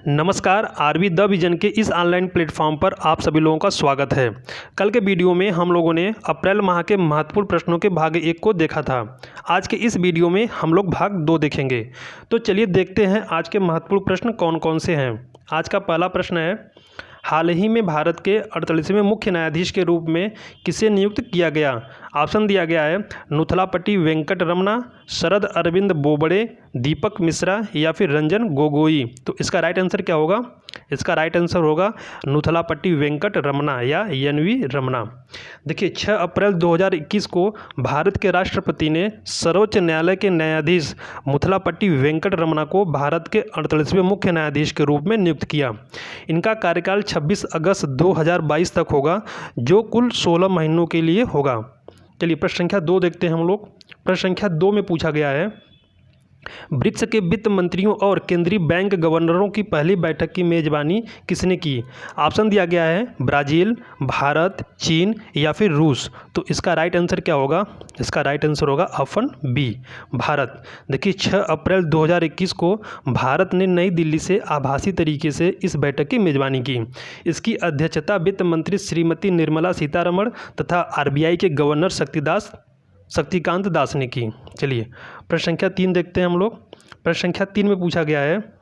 नमस्कार, RB the vision के इस ऑनलाइन प्लेटफॉर्म पर आप सभी लोगों का स्वागत है। कल के वीडियो में हम लोगों ने अप्रैल माह के महत्वपूर्ण प्रश्नों के भाग 1 को देखा था। आज के इस वीडियो में हम लोग भाग 2 देखेंगे। तो चलिए देखते हैं आज के महत्वपूर्ण प्रश्न कौन कौन से हैं। आज का पहला प्रश्न है, हाल ही में भारत के 48वें मुख्य न्यायाधीश के रूप में किसे नियुक्त किया गया। ऑप्शन दिया गया है नुथलापट्टी वेंकट रमना, शरद अरविंद बोबड़े, दीपक मिश्रा या फिर रंजन गोगोई। तो इसका राइट आंसर क्या होगा? इसका राइट आंसर होगा नुथलापट्टी वेंकट रमना या एन.वी. रमना। देखिए 6 अप्रैल 2021 को भारत के राष्ट्रपति ने सर्वोच्च न्यायालय के न्यायाधीश नुथलापट्टी वेंकट रमना को भारत के 48वें मुख्य न्यायाधीश के रूप में नियुक्त किया। इनका कार्यकाल 26 अगस्त 2022 तक होगा, जो कुल 16 महीनों के लिए होगा। चलिए प्रश्न संख्या 2 देखते हैं हम लोग। प्रश्न संख्या 2 में पूछा गया है, ब्रिक्स के वित्त मंत्रियों और केंद्रीय बैंक गवर्नरों की पहली बैठक की मेजबानी किसने की। ऑप्शन दिया गया है ब्राज़ील, भारत, चीन या फिर रूस। तो इसका राइट आंसर क्या होगा? इसका राइट आंसर होगा ऑप्शन बी, भारत। देखिए 6 अप्रैल 2021 को भारत ने नई दिल्ली से आभासी तरीके से इस बैठक की मेजबानी की। इसकी अध्यक्षता वित्त मंत्री श्रीमती निर्मला सीतारमण तथा आरबीआई के गवर्नर शक्तिकांत दास ने की। चलिए प्रश्न संख्या 3 देखते हैं हम लोग। प्रश्न संख्या 3 में पूछा गया है,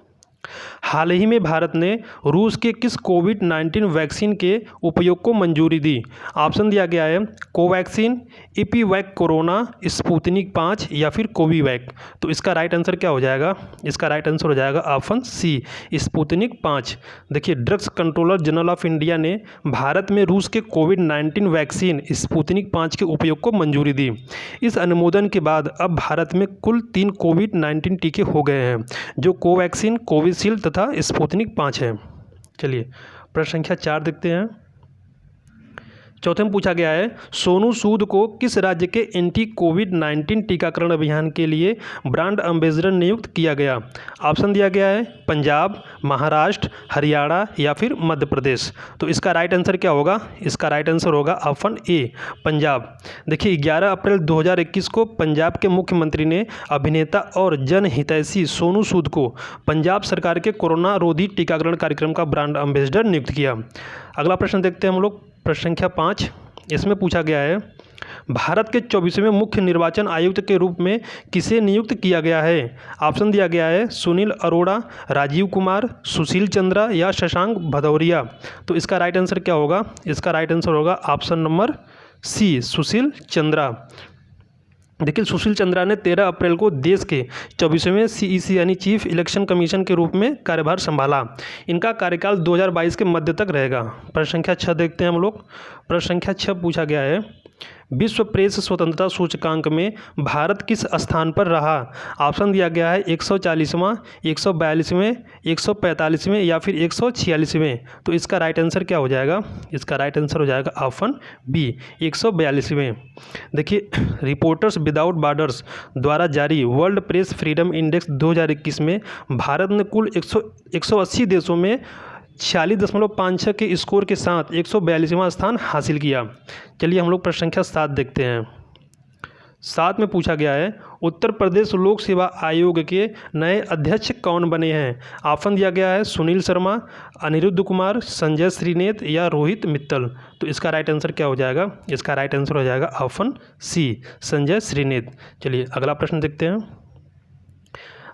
हाल ही में भारत ने रूस के किस कोविड-19 वैक्सीन के उपयोग को मंजूरी दी। ऑप्शन दिया गया है कोवैक्सीन, इपीवैक कोरोना, स्पुतनिक 5 या फिर कोवीवैक। तो इसका राइट आंसर क्या हो जाएगा? इसका राइट आंसर हो जाएगा ऑप्शन सी, स्पुतनिक 5। देखिए drugs controller general of India ने भारत में रूस के कोविड-19 वैक्सीन स्पुतनिक 5 के उपयोग को मंजूरी दी। इस अनुमोदन के बाद अब भारत में कुल 3 कोविड-19 टीके हो गए हैं, जो कोवैक्सीन, कोविशील्ड तथा स्पुतनिक 5 है। चलिए प्रश्न संख्या 4 देखते हैं। चौथे में पूछा गया है, सोनू सूद को किस राज्य के एंटी कोविड-19 टीकाकरण अभियान के लिए ब्रांड एम्बेसडर नियुक्त किया गया। ऑप्शन दिया गया है पंजाब, महाराष्ट्र, हरियाणा या फिर मध्य प्रदेश। तो इसका राइट आंसर क्या होगा? इसका राइट आंसर होगा ऑप्शन ए, पंजाब। देखिए 11 अप्रैल 2021 को पंजाब के मुख्यमंत्री ने अभिनेता और जनहितैषी सोनू सूद को पंजाब सरकार के कोरोना रोधी टीकाकरण कार्यक्रम का ब्रांड एम्बेसडर नियुक्त किया। अगला प्रश्न देखते हैं हम लोग। प्रश्न संख्या 5, इसमें पूछा गया है, भारत के 24वें मुख्य निर्वाचन आयुक्त के रूप में किसे नियुक्त किया गया है। ऑप्शन दिया गया है सुनील अरोड़ा, राजीव कुमार, सुशील चंद्रा या शशांक भदौरिया। तो इसका राइट आंसर क्या होगा? इसका राइट आंसर होगा option number C, Sushil Chandra. देखिए सुशील चंद्रा ने 13 अप्रैल को देश के 24वें सीईसी यानी चीफ इलेक्शन कमीशन के रूप में कार्यभार संभाला। इनका कार्यकाल 2022 के मध्य तक रहेगा। प्रश्न संख्या 6 देखते हैं हम लोग। प्रश्न संख्या 6 पूछा गया है, विश्व प्रेस स्वतंत्रता सूचकांक में भारत किस स्थान पर रहा। ऑप्शन दिया गया है 140वां, 142वें, 145वें या फिर 146वें। तो इसका राइट आंसर क्या हो जाएगा? इसका राइट आंसर हो जाएगा ऑप्शन बी, 142वें। देखिए रिपोर्टर्स विदाउट बॉर्डर्स द्वारा जारी वर्ल्ड प्रेस फ्रीडम इंडेक्स 2021 में भारत ने कुल 180 देशों में 46.56 के स्कोर के साथ 142वां स्थान हासिल किया। चलिए हम लोग प्रश्न संख्या 7 देखते हैं। 7 में पूछा गया है, उत्तर प्रदेश लोक सेवा आयोग के नए अध्यक्ष कौन बने हैं। ऑप्शन दिया गया है सुनील शर्मा, अनिरुद्ध कुमार, संजय श्रीनेत या रोहित मित्तल। तो इसका राइट आंसर क्या हो जाएगा? इसका राइट आंसर हो जाएगा ऑप्शन सी, संजय श्रीनेत। चलिए अगला प्रश्न देखते हैं।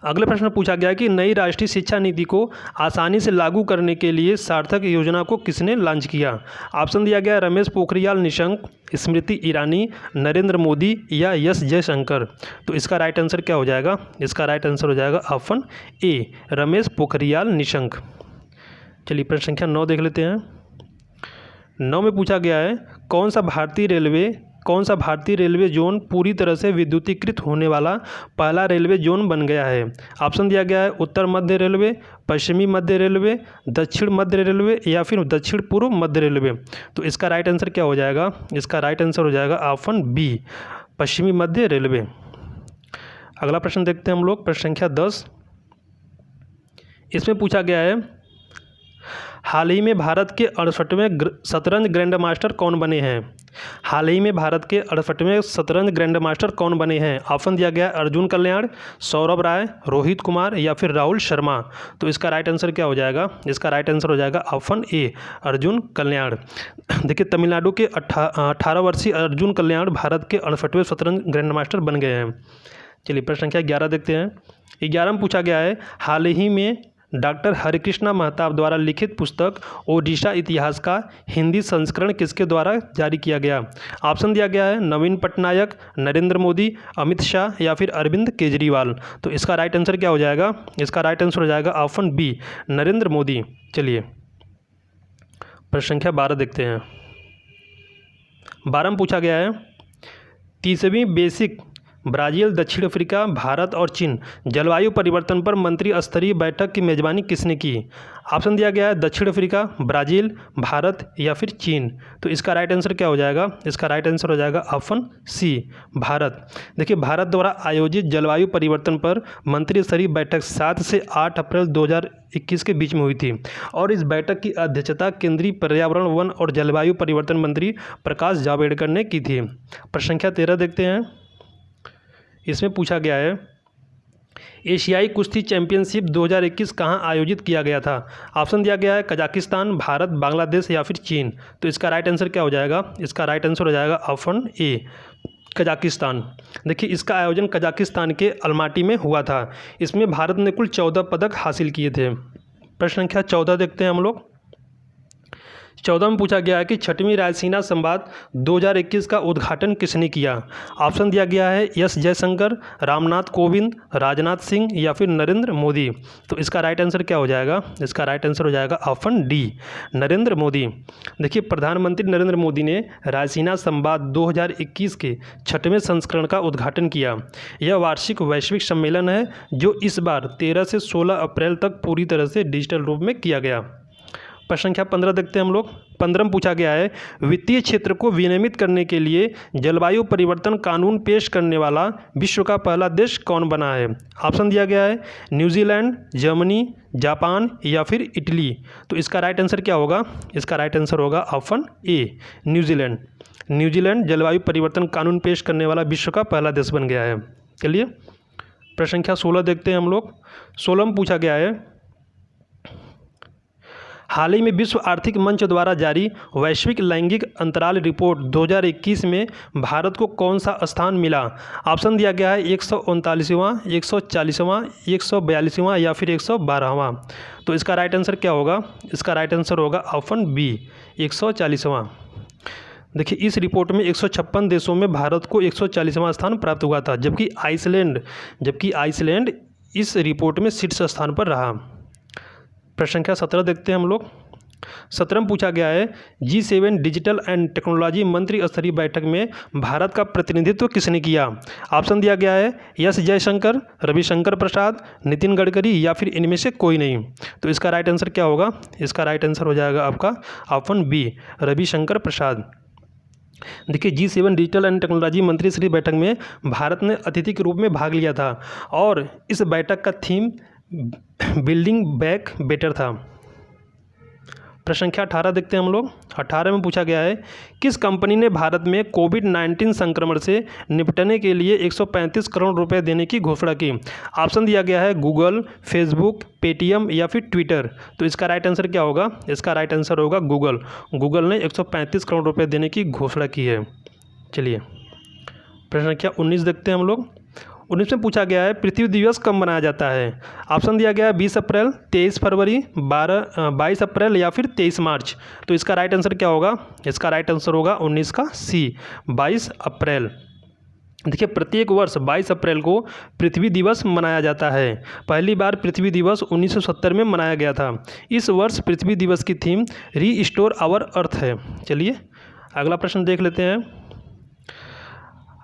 अगले प्रश्न में पूछा गया कि नई राष्ट्रीय शिक्षा नीति को आसानी से लागू करने के लिए सार्थक योजना को किसने लॉन्च किया। ऑप्शन दिया गया रमेश पोखरियाल निशंक, स्मृति ईरानी, नरेंद्र मोदी या एस जयशंकर। तो इसका राइट आंसर क्या हो जाएगा? इसका राइट आंसर हो जाएगा ऑप्शन ए, रमेश पोखरियाल निशंक। चलिए प्रश्न संख्या 9 देख लेते हैं। 9 में पूछा गया है, कौन सा भारतीय रेलवे जोन पूरी तरह से विद्युतीकृत होने वाला पहला रेलवे जोन बन गया है। ऑप्शन दिया गया है उत्तर मध्य रेलवे, पश्चिमी मध्य रेलवे, दक्षिण मध्य रेलवे या फिर दक्षिण पूर्व मध्य रेलवे। तो इसका राइट आंसर क्या हो जाएगा? इसका राइट आंसर हो जाएगा ऑप्शन बी, पश्चिमी मध्य रेलवे। अगला प्रश्न देखते हैं हम लोग। प्रश्न संख्या 10, इसमें पूछा गया है, हाल ही में भारत के 68वें शतरंज ग्रैंड मास्टर कौन बने हैं? हाल ही में भारत के 68वें शतरंज ग्रैंड मास्टर कौन बने हैं? ऑप्शन दिया गया है अर्जुन कल्याण, सौरभ राय, रोहित कुमार या फिर राहुल शर्मा। तो इसका राइट आंसर क्या हो जाएगा? इसका राइट आंसर हो जाएगा ऑप्शन ए, अर्जुन कल्याण। देखिए, तमिलनाडु के 18 वर्षीय अर्जुन कल्याण भारत के 68वें शतरंज ग्रैंड मास्टर बन गए हैं। चलिए प्रश्न संख्या 11 देखते हैं। 11 में पूछा गया है, हाल ही में डॉक्टर हरिकृष्णा महताब द्वारा लिखित पुस्तक ओडिशा इतिहास का हिंदी संस्करण किसके द्वारा जारी किया गया? ऑप्शन दिया गया है नवीन पटनायक, नरेंद्र मोदी, अमित शाह या फिर अरविंद केजरीवाल। तो इसका राइट आंसर क्या हो जाएगा? इसका राइट आंसर हो जाएगा ऑप्शन बी, नरेंद्र मोदी। चलिए प्रश्न संख्या 12 देखते हैं। 12 में पूछा गया है, 30वीं बेसिक ब्राज़ील, दक्षिण अफ्रीका, भारत और चीन जलवायु परिवर्तन पर मंत्री स्तरीय बैठक की मेज़बानी किसने की? ऑप्शन दिया गया है दक्षिण अफ्रीका, ब्राज़ील, भारत या फिर चीन। तो इसका राइट आंसर क्या हो जाएगा? इसका राइट आंसर हो जाएगा ऑप्शन सी, भारत। देखिए, भारत द्वारा आयोजित जलवायु परिवर्तन पर मंत्री स्तरीय बैठक 7 से 8 अप्रैल 2021 के बीच में हुई थी और इस बैठक की अध्यक्षता केंद्रीय पर्यावरण, वन और जलवायु परिवर्तन मंत्री प्रकाश जावड़ेकर ने की थी। प्रश्न संख्या 13 देखते हैं। इसमें पूछा गया है, एशियाई कुश्ती चैंपियनशिप 2021 कहाँ आयोजित किया गया था? ऑप्शन दिया गया है कजाकिस्तान, भारत, बांग्लादेश या फिर चीन। तो इसका राइट आंसर क्या हो जाएगा? इसका राइट आंसर हो जाएगा ऑप्शन ए, कजाकिस्तान। देखिए, इसका आयोजन कजाकिस्तान के अलमाटी में हुआ था। इसमें भारत ने कुल 14 पदक हासिल किए थे। प्रश्न संख्या 14 देखते हैं हम लोग। 14 में पूछा गया है कि 6वीं रायसीना संवाद 2021 का उद्घाटन किसने किया? ऑप्शन दिया गया है एस जयशंकर, रामनाथ कोविंद, राजनाथ सिंह या फिर नरेंद्र मोदी। तो इसका राइट आंसर क्या हो जाएगा? इसका राइट आंसर हो जाएगा ऑप्शन डी, नरेंद्र मोदी। देखिए, प्रधानमंत्री नरेंद्र मोदी ने रायसीना संवाद 2021 के 6वें संस्करण का उद्घाटन किया। यह वार्षिक वैश्विक सम्मेलन है जो इस बार 13 से 16 अप्रैल तक पूरी तरह से डिजिटल रूप में किया गया। प्रश्न संख्या 15 देखते हैं हम लोग। 15 में पूछा गया है, वित्तीय क्षेत्र को विनियमित करने के लिए जलवायु परिवर्तन कानून पेश करने वाला विश्व का पहला देश कौन बना है? ऑप्शन दिया गया है न्यूजीलैंड, जर्मनी, जापान या फिर इटली। तो इसका राइट आंसर क्या होगा? इसका राइट आंसर होगा ऑप्शन ए, न्यूजीलैंड। न्यूजीलैंड जलवायु परिवर्तन कानून पेश करने वाला विश्व का पहला देश बन गया है। चलिए प्रश्न संख्या 16 देखते हैं हम लोग। 16 में पूछा गया है, हाल ही में विश्व आर्थिक मंच द्वारा जारी वैश्विक लैंगिक अंतराल रिपोर्ट 2021 में भारत को कौन सा स्थान मिला? ऑप्शन दिया गया है 139वां, 140वां, 142वां या फिर 112वां। तो इसका राइट आंसर क्या होगा? इसका राइट आंसर होगा ऑप्शन बी, 140वां। देखिए, इस रिपोर्ट में 156 देशों में भारत को 140वां स्थान प्राप्त हुआ था, जबकि आइसलैंड इस रिपोर्ट में शीर्ष स्थान पर रहा। प्रश्न संख्या 17 देखते हैं हम लोग। 17 में पूछा गया है, G7 डिजिटल एंड टेक्नोलॉजी मंत्री स्तरीय बैठक में भारत का प्रतिनिधित्व किसने किया? ऑप्शन दिया गया है एस जयशंकर, रविशंकर प्रसाद, नितिन गडकरी या फिर इनमें से कोई नहीं। तो इसका राइट आंसर क्या होगा? इसका राइट आंसर हो जाएगा आपका ऑप्शन बी, रविशंकर प्रसाद। देखिए, G7 डिजिटल एंड टेक्नोलॉजी मंत्री स्तरीय बैठक में भारत ने अतिथि के रूप में भाग लिया था और इस बैठक का थीम बिल्डिंग बैक बेटर था। प्रश्न संख्या 18 देखते हैं हम लोग। 18 में पूछा गया है, किस कंपनी ने भारत में कोविड-19 संक्रमण से निपटने के लिए 135 करोड़ रुपए देने की घोषणा की? ऑप्शन दिया गया है गूगल, फेसबुक, पेटीएम या फिर ट्विटर। तो इसका राइट आंसर क्या होगा? इसका राइट आंसर होगा गूगल। गूगल ने 135 करोड़ रुपये देने की घोषणा की है। चलिए प्रश्न संख्या 19 देखते हैं हम लोग। 19 में पूछा गया है, पृथ्वी दिवस कब मनाया जाता है? ऑप्शन दिया गया है 20 अप्रैल, 23 फरवरी, 22 अप्रैल या फिर 23 मार्च। तो इसका राइट आंसर क्या होगा? इसका राइट आंसर होगा 19 का सी, 22 अप्रैल। देखिए, प्रत्येक वर्ष 22 अप्रैल को पृथ्वी दिवस मनाया जाता है। पहली बार पृथ्वी दिवस 1970 में मनाया गया था। इस वर्ष पृथ्वी दिवस की थीम रीस्टोर आवर अर्थ है। चलिए अगला प्रश्न देख लेते हैं।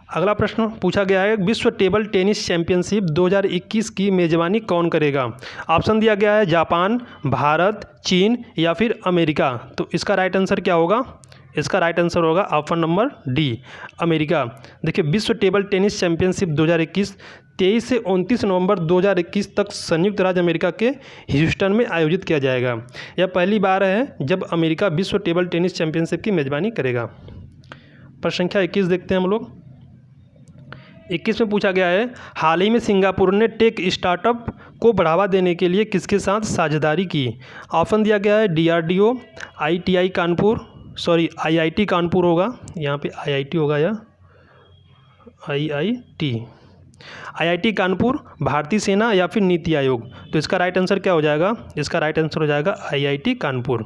अगला प्रश्न पूछा गया है, विश्व टेबल टेनिस चैंपियनशिप 2021 की मेज़बानी कौन करेगा? ऑप्शन दिया गया है जापान, भारत, चीन या फिर अमेरिका। तो इसका राइट आंसर क्या होगा? इसका राइट आंसर होगा ऑप्शन नंबर डी, अमेरिका। देखिए, विश्व टेबल टेनिस चैंपियनशिप 2021 23 से 29 नवंबर 2021 तक संयुक्त राज्य अमेरिका के ह्यूस्टन में आयोजित किया जाएगा। यह पहली बार है जब अमेरिका विश्व टेबल टेनिस चैंपियनशिप की मेज़बानी करेगा। प्रश्न संख्या 21 देखते हैं हम लोग। 21 में पूछा गया है, हाल ही में सिंगापुर ने टेक स्टार्टअप को बढ़ावा देने के लिए किसके साथ साझेदारी की? ऑप्शन दिया गया है DRDO, IIT कानपुर होगा, यहाँ पे IIT होगा या IIT कानपुर, भारतीय सेना या फिर नीति आयोग। तो इसका राइट आंसर क्या हो जाएगा? इसका राइट आंसर हो जाएगा IIT कानपुर।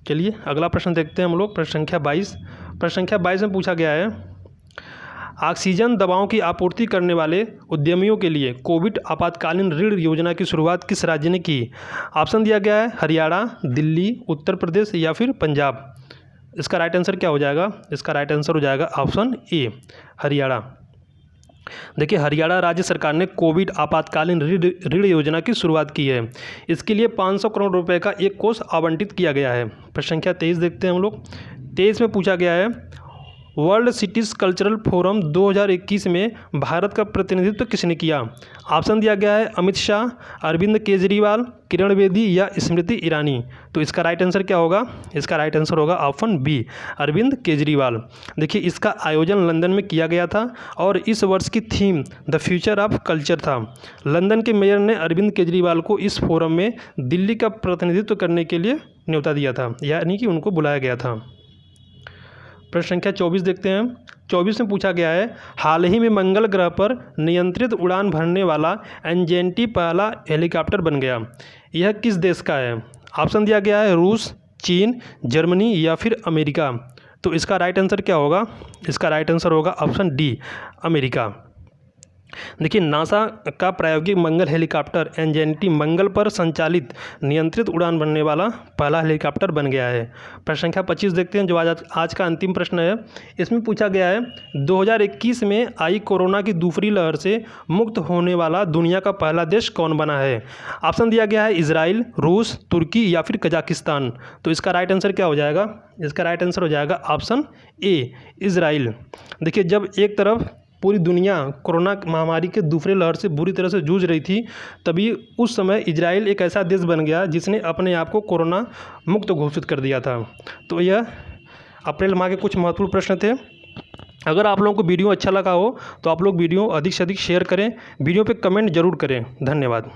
चलिए अगला प्रश्न देखते हैं हम लोग। प्रश्न संख्या 22। प्रश्न संख्या 22 में पूछा गया है, ऑक्सीजन दवाओं की आपूर्ति करने वाले उद्यमियों के लिए कोविड आपातकालीन ऋण योजना की शुरुआत किस राज्य ने की? ऑप्शन दिया गया है हरियाणा, दिल्ली, उत्तर प्रदेश या फिर पंजाब। इसका राइट आंसर क्या हो जाएगा? इसका राइट आंसर हो जाएगा ऑप्शन ए, हरियाणा। देखिए, हरियाणा राज्य सरकार ने कोविड आपातकालीन ऋण योजना की शुरुआत की है। इसके लिए 500 करोड़ रुपए का एक कोष आवंटित किया गया है। प्रश्न संख्या 23 देखते हैं हम लोग। 23 में पूछा गया है, वर्ल्ड सिटीज़ कल्चरल फोरम 2021 में भारत का प्रतिनिधित्व किसने किया? ऑप्शन दिया गया है अमित शाह, अरविंद केजरीवाल, किरण बेदी या स्मृति ईरानी। तो इसका राइट आंसर क्या होगा? इसका राइट आंसर होगा ऑप्शन बी, अरविंद केजरीवाल। देखिए, इसका आयोजन लंदन में किया गया था और इस वर्ष की theme the future of culture था। लंदन के मेयर ने अरविंद केजरीवाल को इस फोरम में दिल्ली का प्रतिनिधित्व करने के लिए न्योता दिया था, यानी कि उनको बुलाया गया था। प्रश्न संख्या 24 देखते हैं। 24 में पूछा गया है, हाल ही में मंगल ग्रह पर नियंत्रित उड़ान भरने वाला एंजेंटी पहला हेलीकॉप्टर बन गया। यह किस देश का है? ऑप्शन दिया गया है रूस, चीन, जर्मनी या फिर अमेरिका। तो इसका राइट आंसर क्या होगा? इसका राइट आंसर होगा ऑप्शन डी, अमेरिका। देखिए, नासा का प्रायोगिक मंगल हेलीकॉप्टर एंजेंटी मंगल पर संचालित नियंत्रित उड़ान भरने वाला पहला हेलीकॉप्टर बन गया है। प्रश्न संख्या 25 देखते हैं, जो आज का अंतिम प्रश्न है। इसमें पूछा गया है, 2021 में आई कोरोना की दूसरी लहर से मुक्त होने वाला दुनिया का पहला देश कौन बना है? ऑप्शन दिया गया है इजराइल, रूस, तुर्की या फिर कजाकिस्तान। तो इसका राइट आंसर क्या हो जाएगा? इसका राइट आंसर हो जाएगा ऑप्शन ए, इजराइल। देखिए, जब एक तरफ पूरी दुनिया कोरोना महामारी के दूसरे लहर से बुरी तरह से जूझ रही थी, तभी उस समय इजराइल एक ऐसा देश बन गया जिसने अपने आप को कोरोना मुक्त घोषित कर दिया था। तो यह अप्रैल माह के कुछ महत्वपूर्ण प्रश्न थे। अगर आप लोगों को वीडियो अच्छा लगा हो तो आप लोग वीडियो अधिक से अधिक शेयर करें, वीडियो पे कमेंट जरूर करें। धन्यवाद।